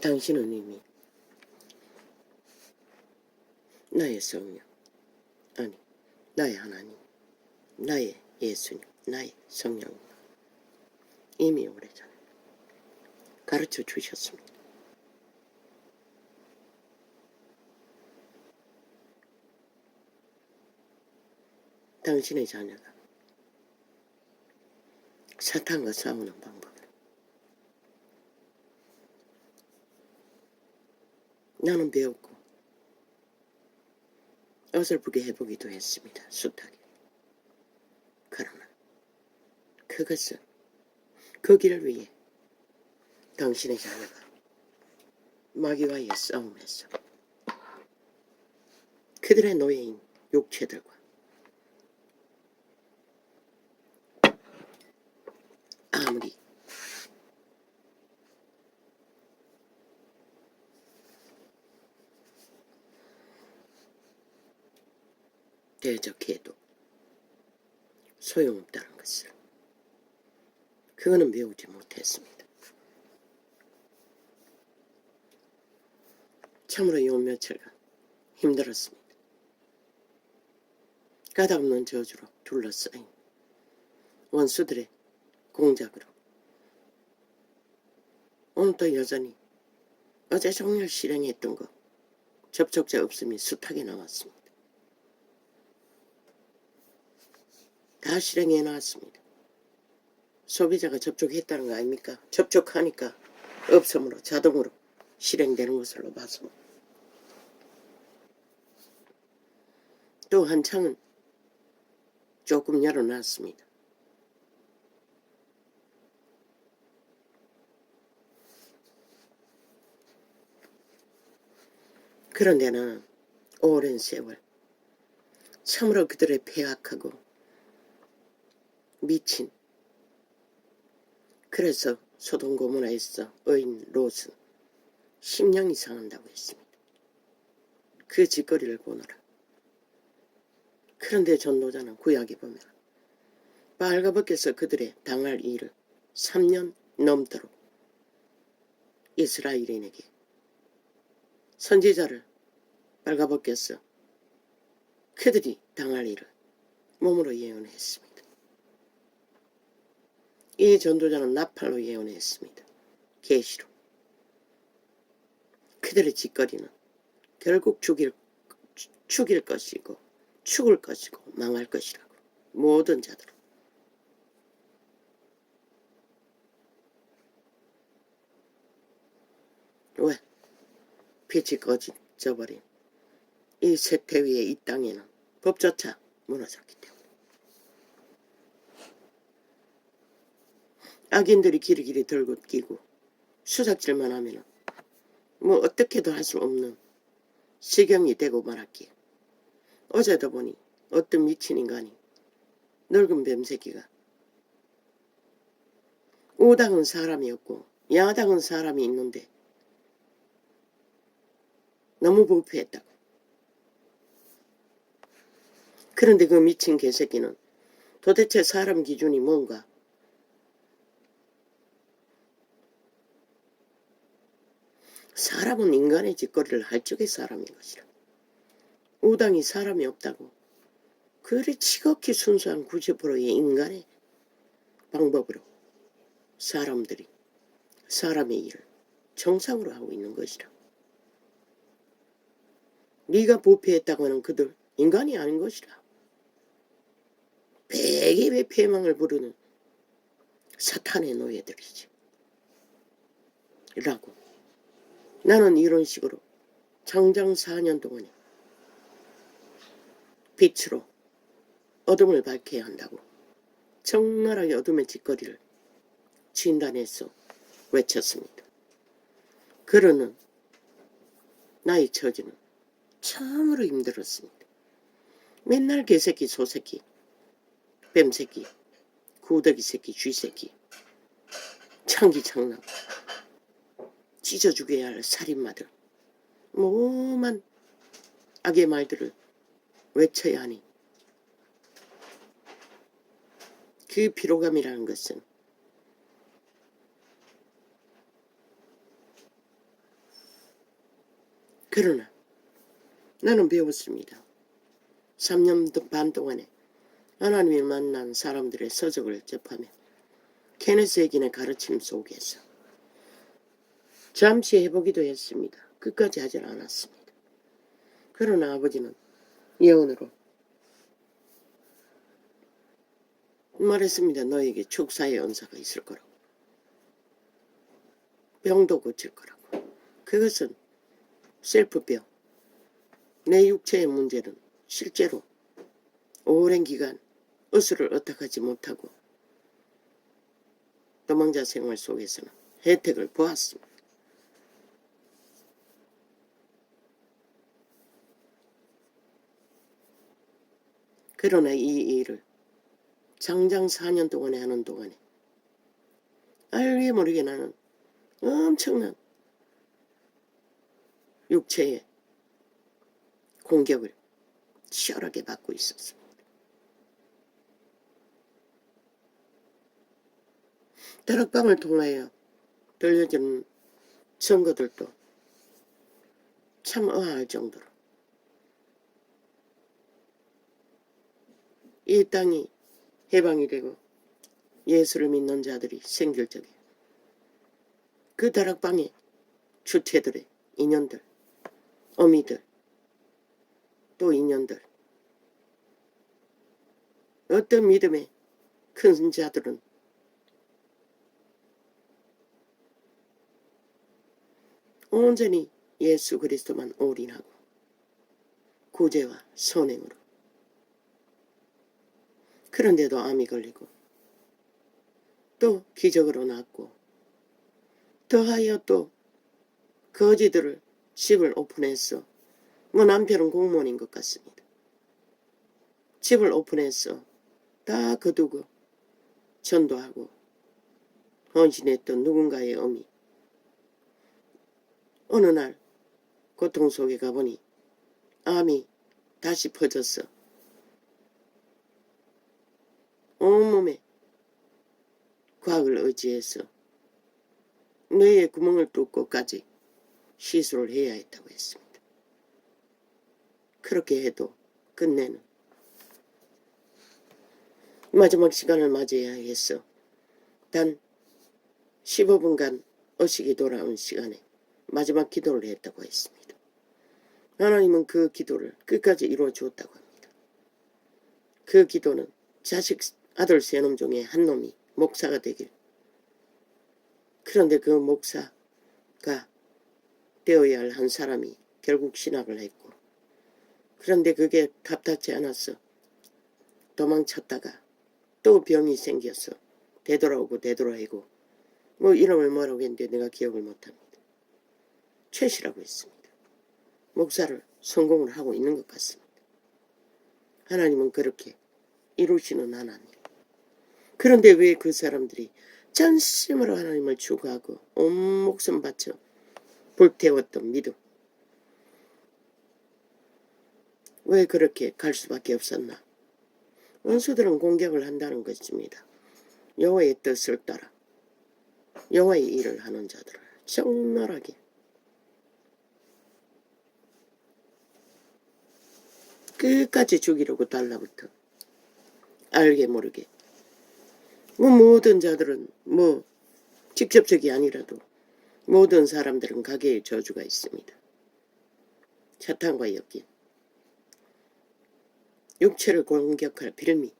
당신은 이미 나의 성령, 아니 나의 하나님, 나의 예수님, 나의 성령 이미 오래전에 가르쳐 주셨습니다. 당신의 자녀가 사탄과 싸우는 방법을 나는 배웠고 어설프게 해보기도 했습니다. 숱하게. 그러나 그것은 그 길을 위해 당신의 자녀가 마귀와의 싸움에서 그들의 노예인 육체들과 아무리 대적해도 소용없다는 것을 그거는 배우지 못했습니다. 참으로 요 며칠간 힘들었습니다. 까닭없는 저주로 둘러싸인 원수들의 공작으로 오늘도 여전히 어제 종일 실행했던 거 접촉자 없음이 숱하게 나왔습니다. 다 실행해 놨습니다. 소비자가 접촉했다는 거 아닙니까? 접촉하니까 없음으로 자동으로 실행되는 것으로 봐서 또 한 창은 조금 열어놨습니다. 그런데는 오랜 세월 참으로 그들의 폐악하고 미친, 그래서 소돔 고모라에서 의인 롯은 심령이 상한다고 했습니다. 그 짓거리를 보느라. 그런데 전도자는 구약에 보면 빨가벗겨서 그들의 당할 일을 3년 넘도록 이스라엘인에게 선지자를 빨가벗겨서 그들이 당할 일을 몸으로 예언했습니다. 이 전도자는 나팔로 예언했습니다. 계시로. 그들의 짓거리는 결국 죽일 것이고 죽을 것이고 망할 것이라고. 모든 자들은. 왜? 빛이 꺼져버린 이 세태 위에 이 땅에는 법조차 무너졌기 때문에. 악인들이 길이길이 들고 끼고 수작질만 하면은 뭐 어떻게도 할 수 없는 시경이 되고 말았기에 어제도 보니 어떤 미친 인간이 늙은 뱀새끼가 우당은 사람이 없고 야당은 사람이 있는데 너무 부패했다고. 그런데 그 미친 개새끼는 도대체 사람 기준이 뭔가? 사람은 인간의 짓거리를 할 적의 사람인 것이라. 우당이 사람이 없다고. 그리 지극히 순수한 90%의 인간의 방법으로 사람들이 사람의 일을 정상으로 하고 있는 것이라. 네가 부패했다고 하는 그들 인간이 아닌 것이라. 백입의 폐망을 부르는 사탄의 노예들이지. 라고. 나는 이런 식으로 장장 4년 동안에 빛으로 어둠을 밝혀야 한다고 적나라하게 어둠의 짓거리를 진단해서 외쳤습니다. 그러는 나의 처지는 참으로 힘들었습니다. 맨날 개새끼, 소새끼, 뱀새끼, 구더기 새끼, 쥐새끼, 창기창남, 찢어 죽여야 할 살인마들, 뭐만 악의 말들을 외쳐야 하니 그 피로감이라는 것은 그러나 나는 배웠습니다. 3년 반 동안에 하나님이 만난 사람들의 서적을 접하며 케네스 해긴의 가르침 속에서 잠시 해보기도 했습니다. 끝까지 하질 않았습니다. 그러나 아버지는 예언으로 말했습니다. 너에게 축사의 은사가 있을 거라고. 병도 고칠 거라고. 그것은 셀프병. 내 육체의 문제는 실제로 오랜 기간 의술을 어떡하지 못하고 도망자 생활 속에서는 혜택을 보았습니다. 그러나 이 일을 장장 4년 동안에 하는 동안에 알게 모르게 나는 엄청난 육체의 공격을 치열하게 받고 있었습니다. 다락방을 통하여 들려주는 선거들도 참 의아할 정도로 이 땅이 해방이 되고 예수를 믿는 자들이 생길 적에 그 다락방의 주체들의 인연들, 어미들, 또 인연들, 어떤 믿음의 큰 자들은 온전히 예수 그리스도만 올인하고 구제와 선행으로, 그런데도 암이 걸리고 또 기적으로 낫고 더하여 또 거지들을 집을 오픈했어. 뭐 남편은 공무원인 것 같습니다. 집을 오픈했어. 다 거두고 전도하고 헌신했던 누군가의 어미. 어느 날 고통 속에 가보니 암이 다시 퍼졌어. 온몸에 과학을 의지해서 뇌에 구멍을 뚫고까지 시술을 해야 했다고 했습니다. 그렇게 해도 끝내는 마지막 시간을 맞이해야 했어. 단 15분간 의식이 돌아온 시간에 마지막 기도를 했다고 했습니다. 하나님은 그 기도를 끝까지 이루어 주었다고 합니다. 그 기도는 자식 아들 세 놈 중에 한 놈이 목사가 되길. 그런데 그 목사가 되어야 할 한 사람이 결국 신학을 했고, 그런데 그게 답답지 않았어. 도망쳤다가 또 병이 생겼어. 되돌아오고 되돌아오고 뭐 이름을 뭐라고 했는데 내가 기억을 못합니다. 최씨라고 했습니다. 목사를 성공을 하고 있는 것 같습니다. 하나님은 그렇게 이루시는 하나님. 그런데 왜 그 사람들이 전심으로 하나님을 추구하고 온 목숨 바쳐 불태웠던 믿음, 왜 그렇게 갈 수밖에 없었나? 원수들은 공격을 한다는 것입니다. 여호와의 뜻을 따라 여호와의 일을 하는 자들을 적나라하게 끝까지 죽이려고 달라붙어 알게 모르게 모든 자들은 직접적이 아니라도 모든 사람들은 가게의 저주가 있습니다. 사탄과 엮인 육체를 공격할 빌미,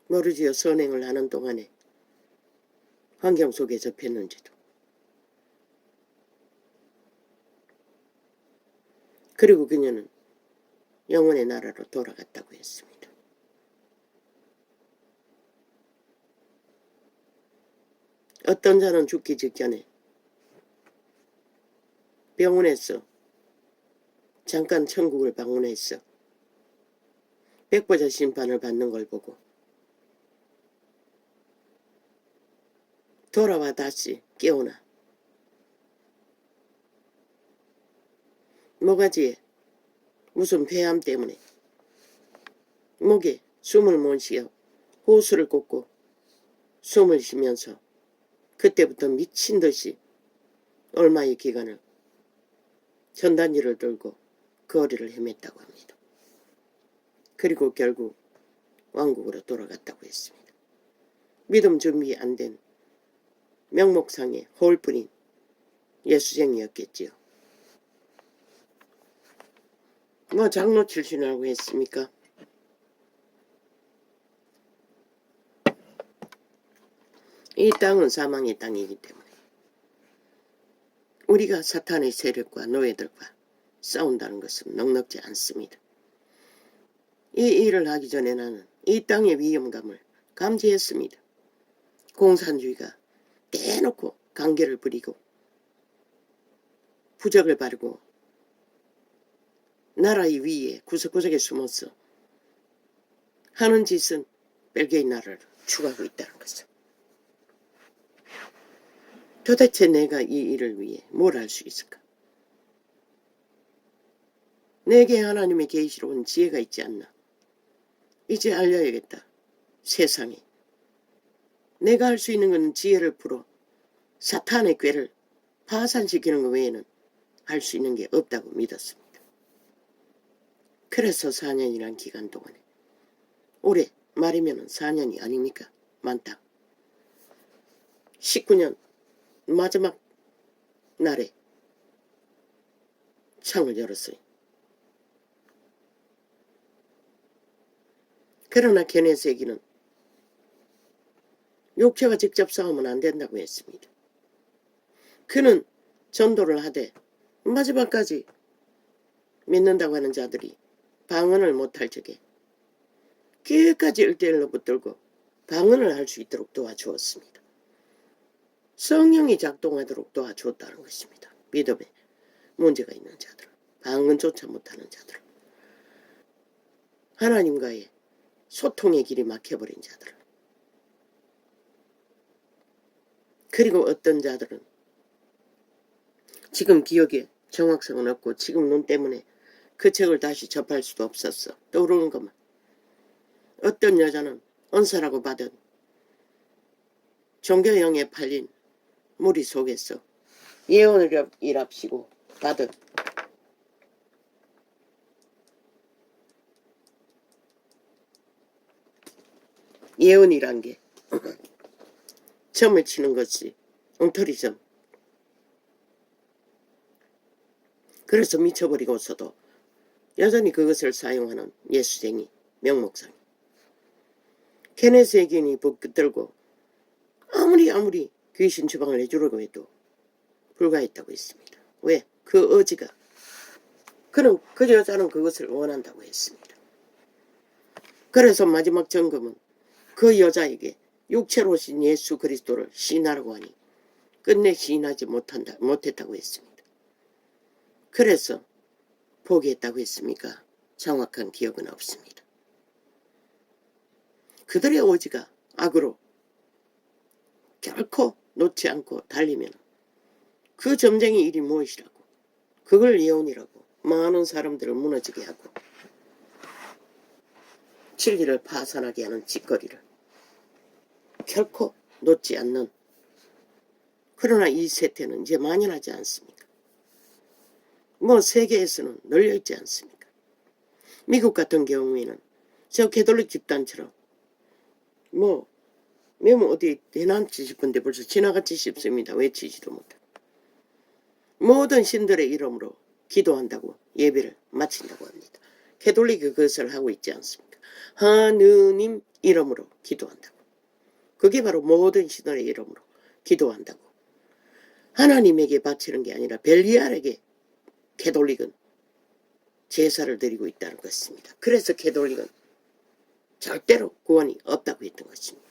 모르지요. 선행을 하는 동안에 환경 속에 접했는지도. 그리고 그녀는 영혼의 나라로 돌아갔다고 했습니다. 어떤 자는 죽기 직전에 병원에서 잠깐 천국을 방문했어. 백보자 심판을 받는 걸 보고 돌아와 다시 깨어나 모가지에 무슨 폐암 때문에 목에 숨을 못 쉬어 호수를 꽂고 숨을 쉬면서 그때부터 미친 듯이 얼마의 기간을 전단지를 들고 거리를 헤맸다고 합니다. 그리고 결국 왕국으로 돌아갔다고 했습니다. 믿음 준비 안 된 명목상의 홀뿐인 예수쟁이였겠지요. 뭐 장로 출신이라고 했습니까? 이 땅은 사망의 땅이기 때문에 우리가 사탄의 세력과 노예들과 싸운다는 것은 넉넉지 않습니다. 이 일을 하기 전에 나는 이 땅의 위험감을 감지했습니다. 공산주의가 대놓고 관계를 부리고 부적을 바르고 나라의 위에 구석구석에 숨어서 하는 짓은 벨기에 나라를 추구하고 있다는 것을. 도대체 내가 이 일을 위해 뭘 할 수 있을까? 내게 하나님의 계시로운 지혜가 있지 않나? 이제 알려야겠다. 세상에. 내가 할 수 있는 것은 지혜를 풀어 사탄의 꾀를 파산시키는 것 외에는 할 수 있는 게 없다고 믿었습니다. 그래서 4년이란 기간 동안에, 올해 말이면 4년이 아닙니까? 만땅 19년 마지막 날에 창을 열었어요. 그러나 게네세기는 육체가 직접 싸우면 안 된다고 했습니다. 그는 전도를 하되 마지막까지 믿는다고 하는 자들이 방언을 못할 적에 끝까지 1대1로 붙들고 방언을 할 수 있도록 도와주었습니다. 성령이 작동하도록 도와주었다는 것입니다. 믿음에 문제가 있는 자들, 방언조차 못하는 자들, 하나님과의 소통의 길이 막혀버린 자들, 그리고 어떤 자들은 지금 기억에 정확성은 없고 지금 눈 때문에 그 책을 다시 접할 수도 없었어. 떠오르는 것만. 어떤 여자는 은사라고 받은 종교형에 팔린 무리 속에서 예언이랍시고 받은 예언이란 게 점을 치는 것이 엉터리점. 그래서 미쳐버리고서도 여전히 그것을 사용하는 예수쟁이 명목상. 케네세기인이 붙들고 아무리 귀신 처방을 해주려고 해도 불가했다고 했습니다. 왜? 그 의지가. 그 여자는 그것을 원한다고 했습니다. 그래서 마지막 점검은 그 여자에게 육체로 오신 예수 그리스도를 시인하라고 하니 끝내 시인하지 못했다고 했습니다. 그래서 포기했다고 했습니까? 정확한 기억은 없습니다. 그들의 의지가 악으로 결코 놓지 않고 달리면 그 점쟁이 일이 무엇이라고, 그걸 예언이라고 많은 사람들을 무너지게 하고 진리를 파산하게 하는 짓거리를 결코 놓지 않는. 그러나 이 세태는 이제 만연하지 않습니까? 뭐 세계에서는 널려있지 않습니까? 미국 같은 경우에는 저 개톨릭 집단처럼 뭐 어디 대난치 싶은데 벌써 지나갔지 싶습니다. 외치지도 못하고 모든 신들의 이름으로 기도한다고 예배를 마친다고 합니다. 개톨릭이 그것을 하고 있지 않습니까? 하느님 이름으로 기도한다고. 그게 바로 모든 신들의 이름으로 기도한다고. 하나님에게 바치는 게 아니라 벨리알에게 개톨릭은 제사를 드리고 있다는 것입니다. 그래서 개톨릭은 절대로 구원이 없다고 했던 것입니다.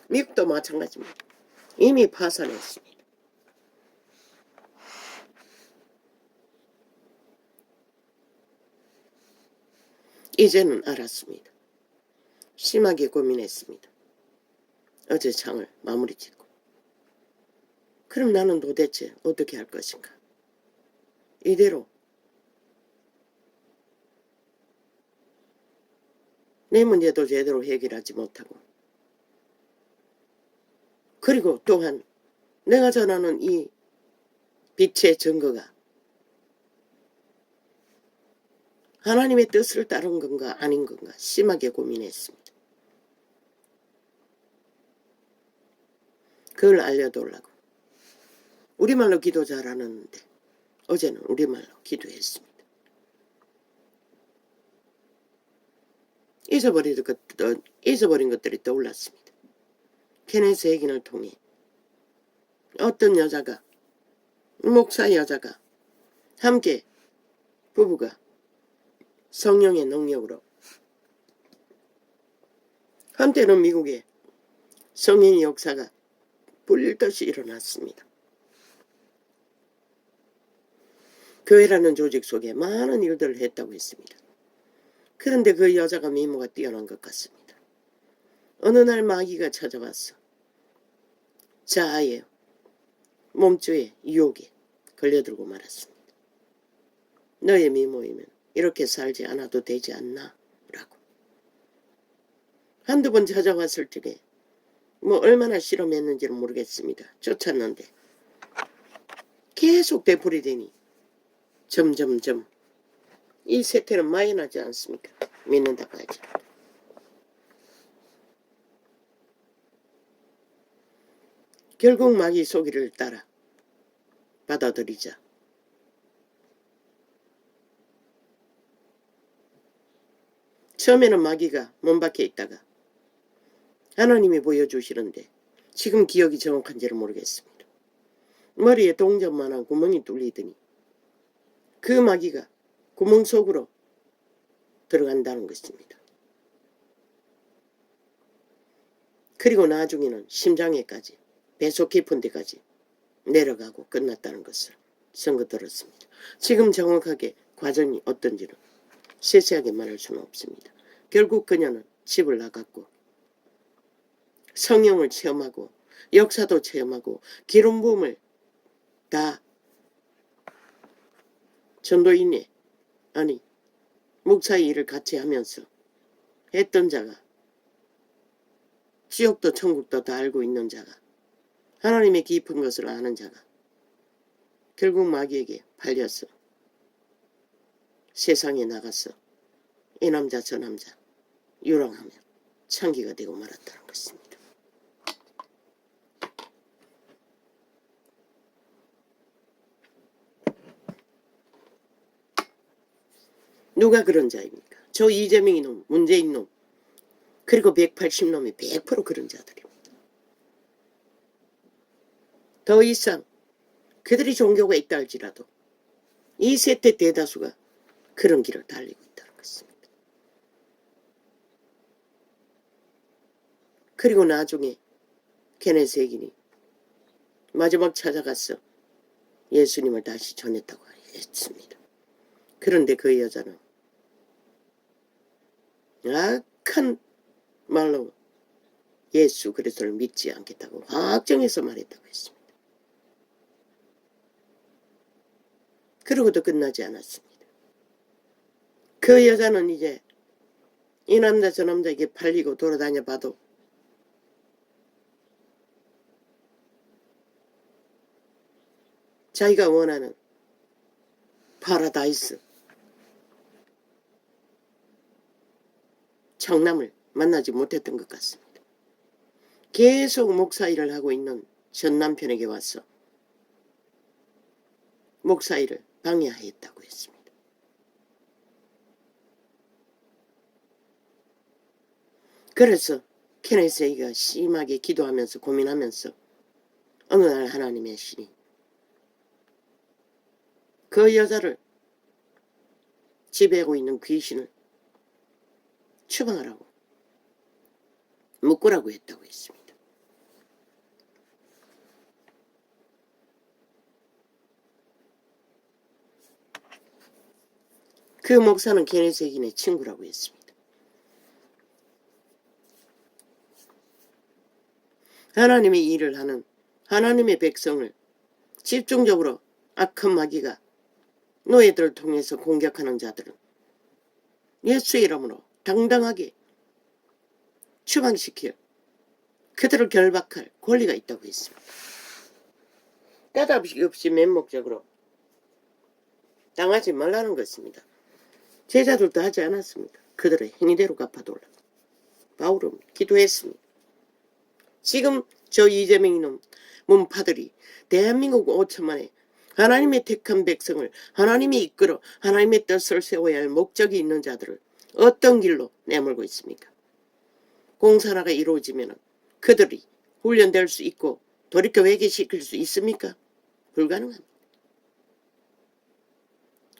미국도 마찬가지입니다. 이미 파산했습니다. 이제는 알았습니다. 심하게 고민했습니다. 어제 장을 마무리 짓고. 그럼 나는 도대체 어떻게 할 것인가? 이대로 내 문제도 제대로 해결하지 못하고, 그리고 또한 내가 전하는 이 빛의 증거가 하나님의 뜻을 따른 건가 아닌 건가 심하게 고민했습니다. 그걸 알려달라고. 우리말로 기도 잘하는데 어제는 우리말로 기도했습니다. 잊어버린 것들이 떠올랐습니다. 케네스 얘기를 통해 어떤 여자가, 목사 여자가 함께 부부가 성령의 능력으로 한때는 미국에 성령의 역사가 불릴듯이 일어났습니다. 교회라는 조직 속에 많은 일들을 했다고 했습니다. 그런데 그 여자가 미모가 뛰어난 것 같습니다. 어느 날 마귀가 찾아왔어. 자아의 몸주의 유혹에 걸려들고 말았습니다. 너의 미모이면 이렇게 살지 않아도 되지 않나? 라고. 한두 번 찾아왔을 적에 얼마나 실험했는지는 모르겠습니다. 쫓았는데 계속 되풀이되니 점점점 이 세태는 마이너지 않습니까? 믿는다고 하지. 결국 마귀 소리를 따라 받아들이자 처음에는 마귀가 몸 밖에 있다가 하나님이 보여주시는데 지금 기억이 정확한지는 모르겠습니다. 머리에 동전만한 구멍이 뚫리더니 그 마귀가 구멍 속으로 들어간다는 것입니다. 그리고 나중에는 심장에까지 배속 깊은 데까지 내려가고 끝났다는 것을 선거 들었습니다. 지금 정확하게 과정이 어떤지는 세세하게 말할 수는 없습니다. 결국 그녀는 집을 나갔고 성령을 체험하고 역사도 체험하고 기름 부음을 다 전도인의 아니 목사의 일을 같이 하면서 했던 자가 지옥도 천국도 다 알고 있는 자가 하나님의 깊은 것을 아는 자가 결국 마귀에게 팔려서 세상에 나가서 이 남자 저 남자 유랑하며 창기가 되고 말았다는 것입니다. 누가 그런 자입니까? 저 이재명이 놈, 문재인 놈, 그리고 180놈이 100% 그런 자들입니다. 더 이상 그들이 종교가 있다 할지라도 이 세대 대다수가 그런 길을 달리고 있다는 것입니다. 그리고 나중에 케네스 에긴이 마지막 찾아가서 예수님을 다시 전했다고 했습니다. 그런데 그 여자는 악한 말로 예수 그리스도를 믿지 않겠다고 확정해서 말했다고 했습니다. 그러고도 끝나지 않았습니다. 그 여자는 이제 이 남자 저 남자에게 팔리고 돌아다녀 봐도 자기가 원하는 파라다이스 청남을 만나지 못했던 것 같습니다. 계속 목사 일을 하고 있는 전 남편에게 와서 목사 일을 방해했다고 했습니다. 그래서 케네스 에이가 심하게 기도하면서 고민하면서 어느 날 하나님의 신이 그 여자를 지배하고 있는 귀신을 추방하라고 묶으라고 했다고 했습니다. 그 목사는 케네스 에긴의 친구라고 했습니다. 하나님의 일을 하는 하나님의 백성을 집중적으로 악한 마귀가 노예들을 통해서 공격하는 자들은 예수의 이름으로 당당하게 추방시킬 그들을 결박할 권리가 있다고 했습니다. 까닭 없이 맹목적으로 당하지 말라는 것입니다. 제자들도 하지 않았습니까? 그들의 행위대로 갚아달라. 바울은 기도했습니다. 지금 저 이재명 이놈 문파들이 대한민국 5천만에 하나님의 택한 백성을 하나님이 이끌어 하나님의 뜻을 세워야 할 목적이 있는 자들을 어떤 길로 내몰고 있습니까? 공산화가 이루어지면 그들이 훈련될 수 있고 돌이켜 회개시킬 수 있습니까? 불가능합니다.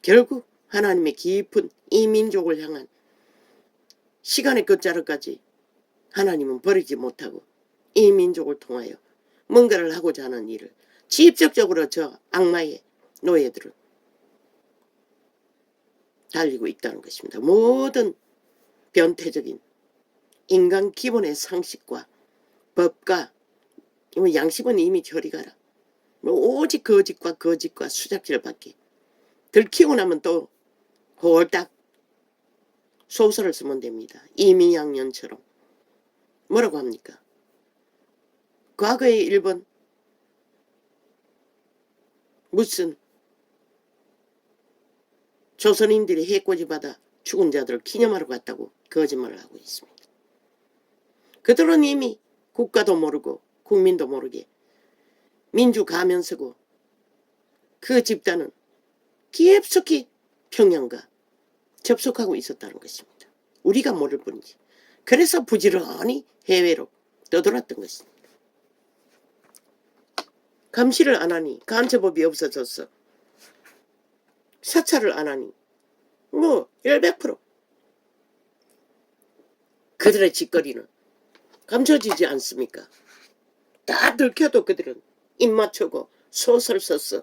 결국 하나님의 깊은 이 민족을 향한 시간의 끝자락까지 하나님은 버리지 못하고 이 민족을 통하여 뭔가를 하고자 하는 일을 직접적으로 저 악마의 노예들은 달리고 있다는 것입니다. 모든 변태적인 인간 기본의 상식과 법과 양심은 이미 저리 가라. 오직 거짓과 수작질밖에. 들키고 나면 또 홀딱 소설을 쓰면 됩니다. 이미양년처럼. 뭐라고 합니까? 과거의 일본 무슨 조선인들이 해코지 받아 죽은 자들을 기념하러 갔다고 거짓말을 하고 있습니다. 그들은 이미 국가도 모르고 국민도 모르게 민주 가면서고 그 집단은 깊숙이 평양과 접속하고 있었다는 것입니다. 우리가 모를 뿐이지. 그래서 부지런히 해외로 떠돌았던 것입니다. 감시를 안 하니 간첩법이 없어졌어. 사찰을 안 하니 뭐 100% 그들의 짓거리는 감춰지지 않습니까? 다 들켜도 그들은 입 맞추고 소설 썼어.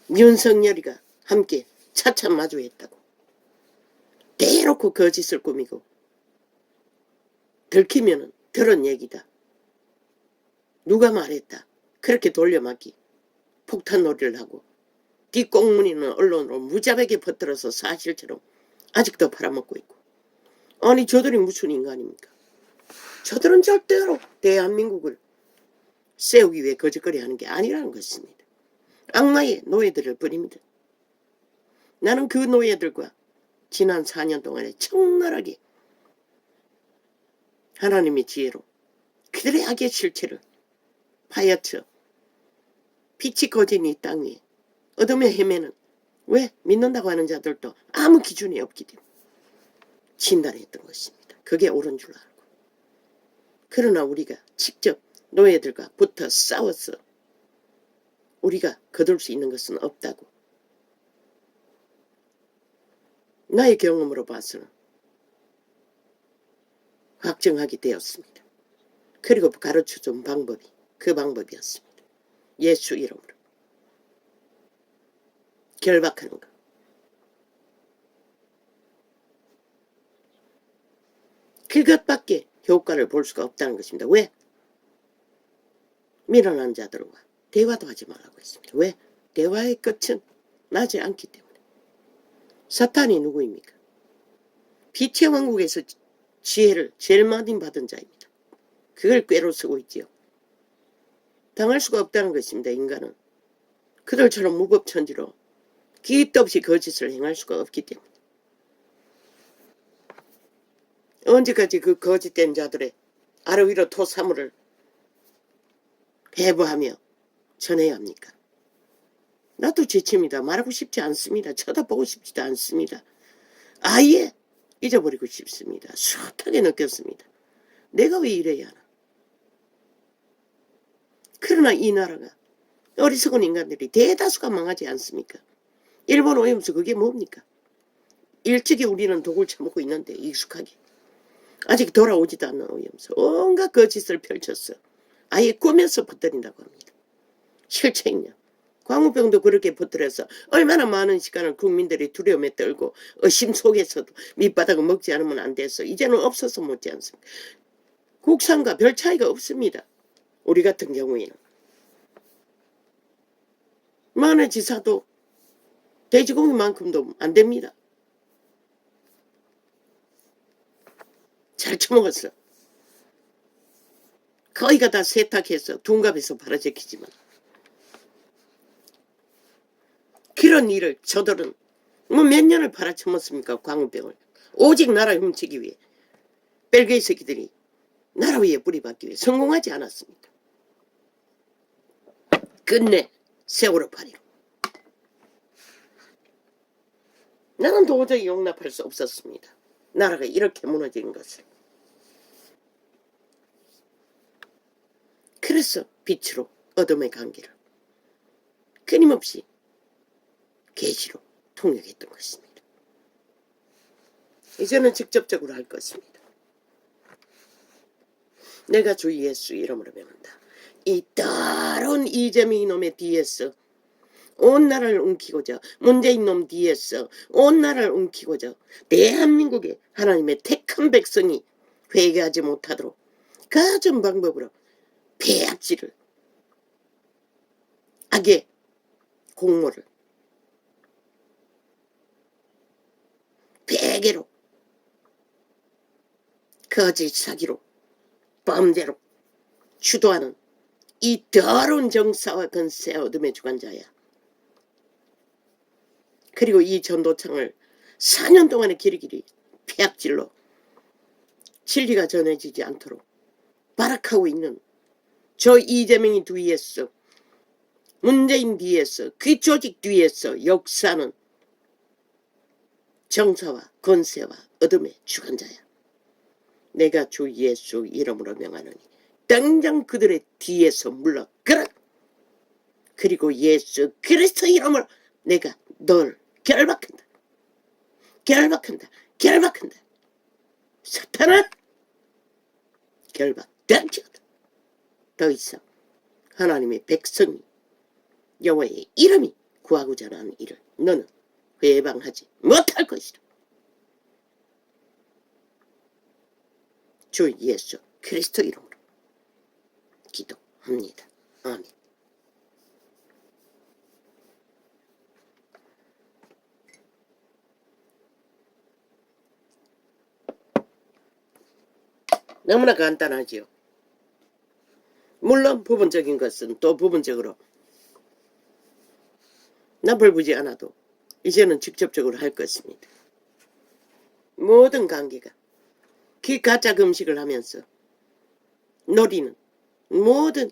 윤석열이가 함께 차차 마주했다고. 대놓고 거짓을 꾸미고 들키면은 들은 얘기다. 누가 말했다. 그렇게 돌려막기 폭탄놀이를 하고 뒷공문이는 언론으로 무자백에 퍼뜨려서 사실처럼 아직도 팔아먹고 있고. 아니 저들이 무슨 인간입니까? 저들은 절대로 대한민국을 세우기 위해 거짓거리 하는 게 아니라는 것입니다. 악마의 노예들을 뿐입니다. 나는 그 노예들과 지난 4년 동안에 청나라하게 하나님의 지혜로 그들의 악의 실체를 파헤쳐 빛이 거진 이 땅 위에 어둠에 헤매는 왜 믿는다고 하는 자들도 아무 기준이 없기 때문에 진단했던 것입니다. 그게 옳은 줄 알고. 그러나 우리가 직접 노예들과 붙어 싸워서 우리가 거둘 수 있는 것은 없다고 나의 경험으로 봐서는 확정하게 되었습니다. 그리고 가르쳐준 방법이 그 방법이었습니다. 예수 이름으로 결박하는 것. 그것밖에 효과를 볼 수가 없다는 것입니다. 왜? 밀어난 자들과 대화도 하지 말라고 했습니다. 왜? 대화의 끝은 나지 않기 때문에. 사탄이 누구입니까? 빛의 왕국에서 지혜를 제일 많이 받은 자입니다. 그걸 꾀로 쓰고 있지요. 당할 수가 없다는 것입니다. 인간은 그들처럼 무법천지로 기도 없이 거짓을 행할 수가 없기 때문에. 언제까지 그 거짓된 자들의 아래 위로 토사물을 해부하며 전해야 합니까? 나도 지칩니다. 말하고 싶지 않습니다. 쳐다보고 싶지도 않습니다. 아예 잊어버리고 싶습니다. 숱하게 느꼈습니다. 내가 왜 이래야 하나? 그러나 이 나라가 어리석은 인간들이 대다수가 망하지 않습니까? 일본 오염수 그게 뭡니까? 일찍이 우리는 독을 처먹고 있는데 익숙하게. 아직 돌아오지도 않는 오염수. 온갖 거짓을 펼쳤어. 아예 꾸며서 퍼뜨린다고 합니다. 실체있냐? 광우병도 그렇게 퍼뜨려서 얼마나 많은 시간을 국민들이 두려움에 떨고 의심 속에서도 밑바닥을 먹지 않으면 안 돼서 이제는 없어서 못지 않습니다. 국산과 별 차이가 없습니다. 우리 같은 경우에는. 마늘지사도 돼지고기만큼도 안 됩니다. 잘 처먹었어. 거의가 다 세탁해서 둔갑에서 팔아제키지만 그런 일을 저들은 뭐 몇 년을 팔아쳐먹습니까? 광우병을. 오직 나라 훔치기 위해. 벨기에 새끼들이 나라 위에 뿌리 박기 위해 성공하지 않았습니까? 끝내 세월호 파리로. 나는 도저히 용납할 수 없었습니다. 나라가 이렇게 무너지는 것을. 그래서 빛으로 어둠의 관계를 끊임없이 계시로 통역했던 것입니다. 이제는 직접적으로 할 것입니다. 내가 주 예수 이름으로 명한다. 이 더러운 이재명 이놈의 뒤에서 온 나라를 움키고자, 문재인 놈 뒤에서 온 나라를 움키고자 대한민국의 하나님의 택한 백성이 회개하지 못하도록 가진 방법으로 폐악질을, 악의 공모를 베개로, 거짓 사기로, 범죄로 주도하는 이 더러운 정사와 건세 어둠의 주관자야. 그리고 이 전도창을 4년 동안의 길이길이 폐악질로 진리가 전해지지 않도록 발악하고 있는 저 이재명이 뒤에서, 문재인 뒤에서, 그 조직 뒤에서 역사는 정사와 건세와 어둠의 주관자야. 내가 주 예수 이름으로 명하노니 당장 그들의 뒤에서 물러가라. 그리고 예수 그리스도 이름으로 내가 널 결박한다. 결박한다. 결박한다. 사탄아, 결박되었다. 더 이상 하나님의 백성이 여호와의 이름이 구하고자 하는 일을 너는 회방하지 못할 것이다. 주 예수 그리스도 이름으로 기도합니다. 아멘. 너무나 간단하지요. 물론 부분적인 것은 또 부분적으로 나불부지 않아도 이제는 직접적으로 할 것입니다. 모든 관계가 그 가짜 금식을 하면서 노리는 모든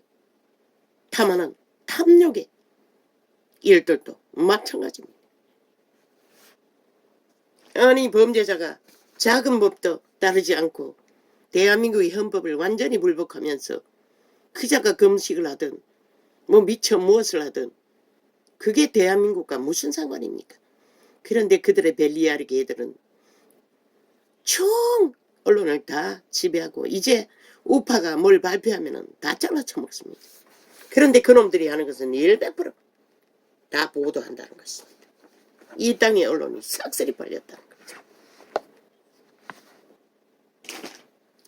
탐하는 탐욕의 일들도 마찬가지입니다. 아니 범죄자가 작은 법도 따르지 않고 대한민국의 헌법을 완전히 불복하면서 그 자가 금식을 하든 뭐 미처 무엇을 하든 그게 대한민국과 무슨 상관입니까? 그런데 그들의 벨리아르 개들은 총 언론을 다 지배하고 이제 우파가 뭘 발표하면 다 잘라쳐먹습니다. 그런데 그놈들이 하는 것은 100%다 보도한다는 것입니다. 이 땅의 언론이 싹쓸이 빨렸다는 거죠.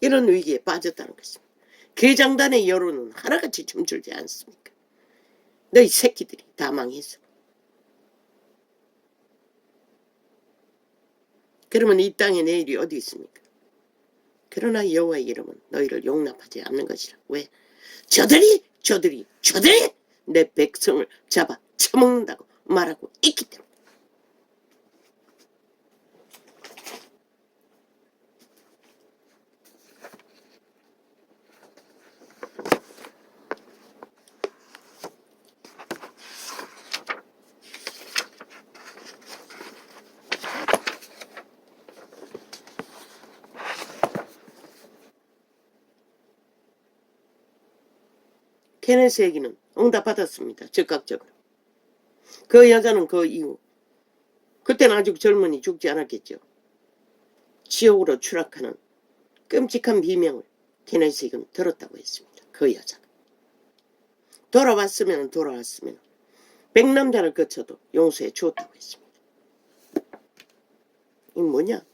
이런 위기에 빠졌다는 것입니다. 그 장단의 여론은 하나같이 춤추지 않습니까? 너희 새끼들이 다 망했어. 그러면 이 땅에 내일이 어디 있습니까? 그러나 여호와의 이름은 너희를 용납하지 않는 것이라. 왜? 저들이 내 백성을 잡아 처먹는다고 말하고 있기 때문에. 케네스 얘기는 응답받았습니다. 즉각적으로. 그 여자는 그 이후 그때는 아직 젊은이 죽지 않았겠죠. 지옥으로 추락하는 끔찍한 비명을 케네스 얘기는 들었다고 했습니다. 그 여자가. 돌아왔으면 백남자를 거쳐도 용서해 주었다고 했습니다. 이 뭐냐?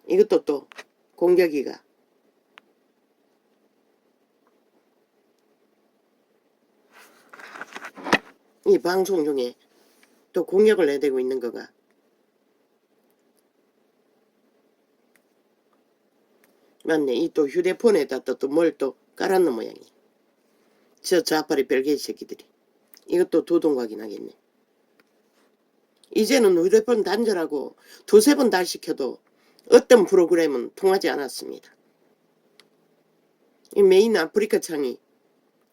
이것도 또 공격이가 이 방송 중에 또 공격을 내대고 있는 거가 맞네. 이 또 휴대폰에다 또 뭘 또 깔았는 모양이야. 저 좌파리 벨기에 새끼들이 이것도 도동각이 나겠네. 이제는 휴대폰 단절하고 두세 번 다 시켜도 어떤 프로그램은 통하지 않았습니다. 이 메인 아프리카 창이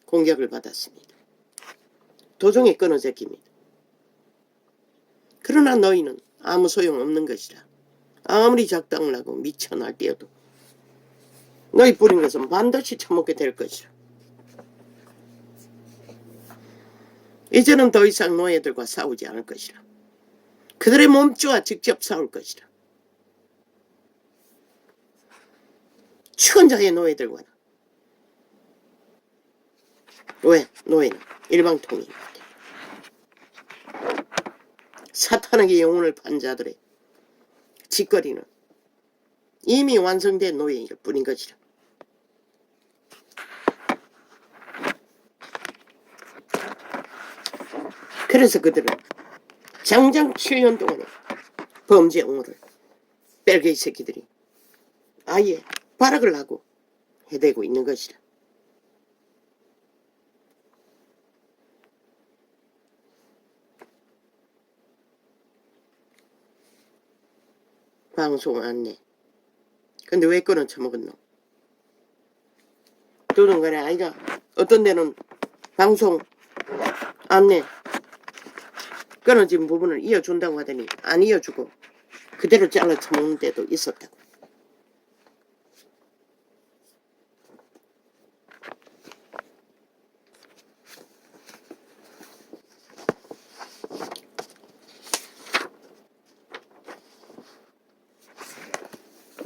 공격을 받았습니다. 도중에 끊어져 깁니다. 그러나 너희는 아무 소용없는 것이라. 아무리 작당을 하고 미쳐 날뛰어도 너희 뿌린 것은 반드시 처먹게 될 것이라. 이제는 더 이상 노예들과 싸우지 않을 것이라. 그들의 몸주와 직접 싸울 것이라. 추원자의 노예들과는. 왜? 노예는 일방통행입니다. 사탄에게 영혼을 판 자들의 짓거리는 이미 완성된 노예일 뿐인 것이라. 그래서 그들은 장장 7년 동안의 범죄 옹호를 벨게이 새끼들이 아예 발악을 하고 해대고 있는 것이라. 방송 안내. 근데 왜 끊어 처먹었노? 도둑간에 아이가 어떤 데는 방송 안내 끊어진 부분을 이어준다고 하더니 안 이어주고 그대로 잘라 처먹는 데도 있었다고.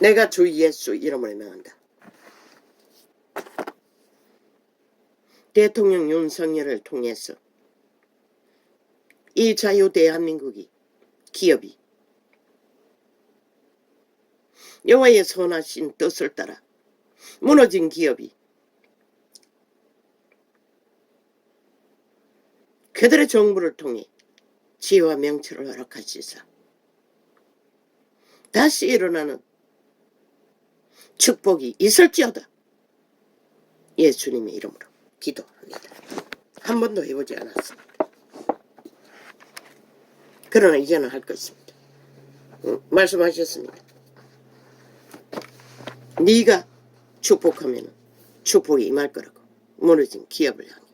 내가 주 예수 이름을 명한다. 대통령 윤석열을 통해서 이 자유 대한민국이 기업이 여호와의 선하신 뜻을 따라 무너진 기업이 그들의 정부를 통해 지혜와 명철을 허락하시사 다시 일어나는 축복이 있을지어다. 예수님의 이름으로 기도합니다. 한 번도 해보지 않았습니다. 그러나 이제는 할 것입니다. 말씀하셨습니다. 네가 축복하면 축복이 임할 거라고. 무너진 기업을 향해.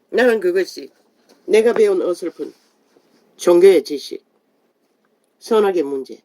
나는 그것이 내가 배운 어설픈 종교의 지식, 선악의 문제,